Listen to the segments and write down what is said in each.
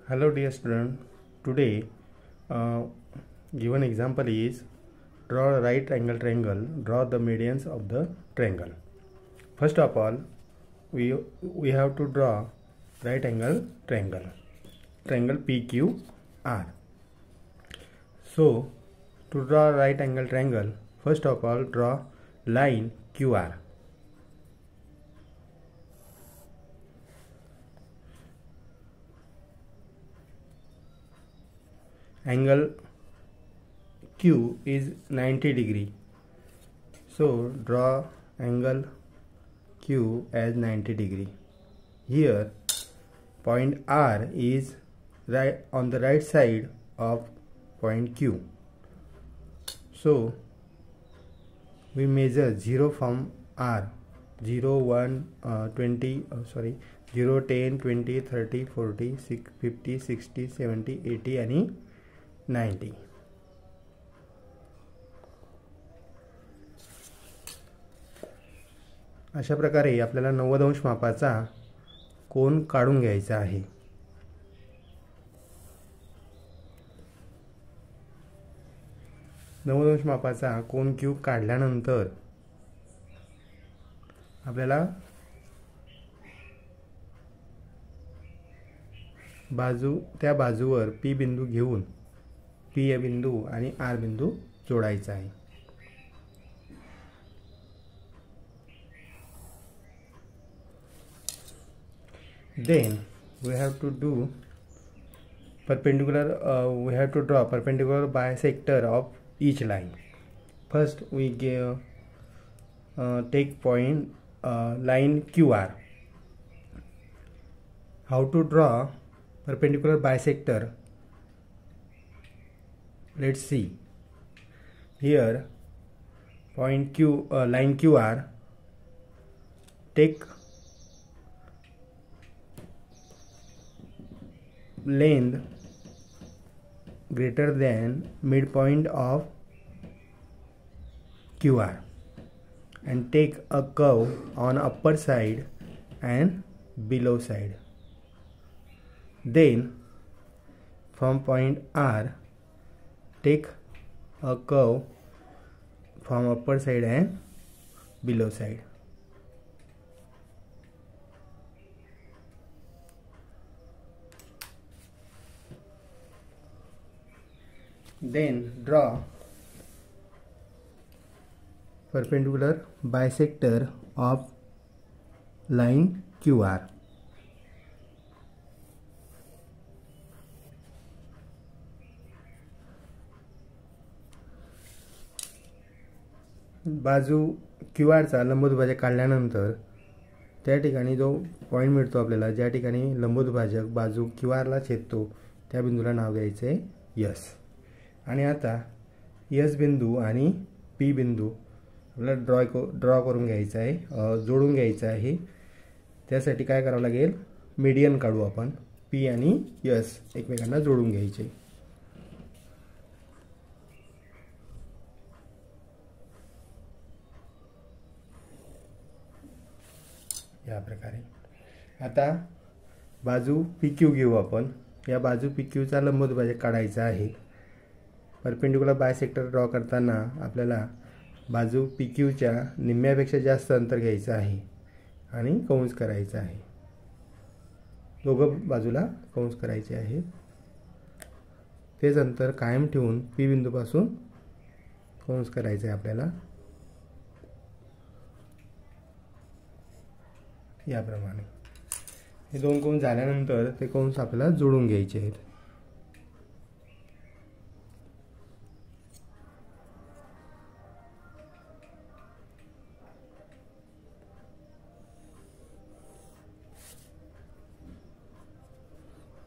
Hello dear student, today given example is draw a right angle triangle, draw the medians of the triangle. First of all, we have to draw right angle triangle PQR. So to draw right angle triangle, first of all draw line QR. Angle Q is 90 degree. So draw angle Q as 90 degree. Here point R is right on the right side of point Q. So we measure 0 from R, 0, 1, 20, 0, 10, 20, 30, 40, 50, 60, 70, 80 आणि 90. अशा प्रकारे आपल्याला 90 अंश मापाचा कोन काढून घ्यायचा आहे. अंश मापाचा कोन क्यू काढल्यानंतर आपल्याला त्या बाजूवर P बिंदू घेऊन P या बिंदू आणि R बिंदू जोडायचा आहे. Then we have to do perpendicular. We have to draw perpendicular bisector of each line. First we take point line QR. How to draw perpendicular bisector? Let's see. Here point Q, line QR, take length greater than midpoint of QR and take a curve on upper side and below side. Then from point R take a curve from upper side and below side. Then draw perpendicular bisector of line QR. बाजू QR चा लंबदुभाजक काढल्यानंतर त्या ठिकाणी जो point मिळतो आपल्याला, ज्या ठिकाणी लंबदुभाजक बाजू QR ला छेदतो त्या बिंदूला नाव द्यायचे S. आणि आता S बिंदू आणि P बिंदू आपल्याला ड्रॉ करून घ्यायचा आहे, जोडून घ्यायचा आहे. त्यासाठी काय करावं लागेल, मीडियन काढू आपण. P आणि S एकमेकांना जोडून घ्यायचे. या प्रकारे आता बाजू PQ घेऊ आपण. या बाजू PQ चा लंबदुभाजक काढायचा आहे. परपेंडिकुलर बायसेक्टर ड्रॉ करताना आपल्याला बाजू PQ च्या निम्म्यापेक्षा जास्त अंतर घ्यायचं आहे आणि कंस करायचा आहे. दोघं बाजूला कंस करायचे आहे. तेच अंतर कायम ठेवून P बिंदूपासून कंस करायचे आहे आपल्याला. याप्रमाणे हे दोन कंस झाल्यानंतर ते कंस आपल्याला जोडून घ्यायचे आहेत.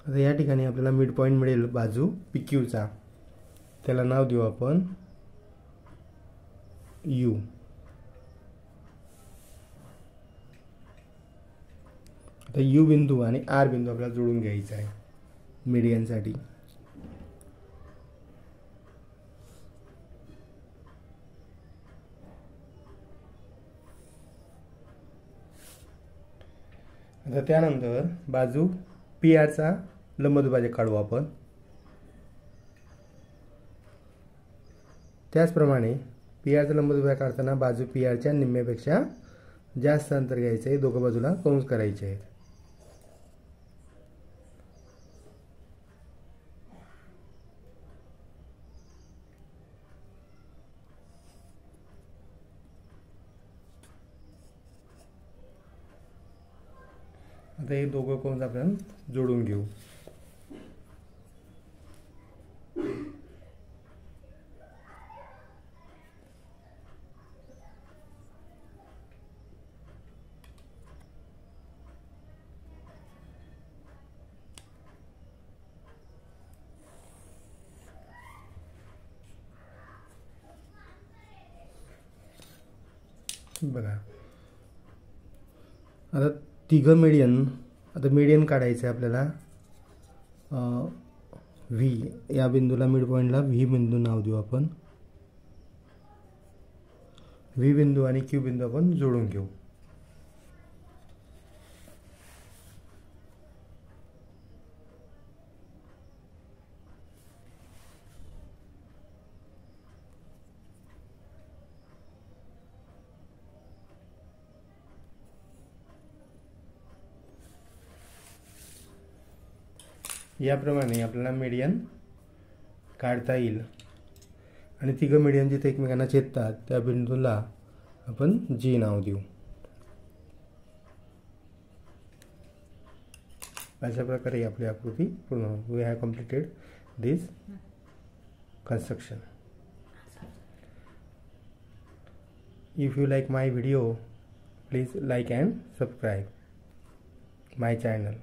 आता या ठिकाणी आपल्याला मिड पॉइंट मिळेल बाजू PQ चा. त्याला नाव देऊ आपण U. आता U बिंदू आणि R बिंदू आपल्याला जोडून घ्यायचा आहे मीडियन साठी. आता त्यानंतर बाजू PR चा लंबदुभाजक काढू आपण. त्याचप्रमाणे PR लंबदुभाजक काढताना बाजू PR निम्म्यापेक्षा जास्त अंतर घ्यायचं आहे. दोघं बाजूला कंस करायचे आहेत. आता हे दोघं कंस आपण जोडून घेऊ. बघा आता तिघं मीडियन काढायचं आहे आपल्याला. व्ही या बिंदूला मिड पॉईंटला व्ही बिंदू नाव देऊ आपण. व्ही बिंदू आणि क्यू बिंदू आपण जोडून घेऊ. याप्रमाणे आपल्याला मीडियन काढता येईल. आणि तिघं मीडियन जिथे एकमेकांना छेदतात त्या बिंदूला आपण G नाव देऊ. अशा प्रकारे आपली आकृती पूर्ण होईल. We have completed this construction. If you like my video, please like and subscribe my channel.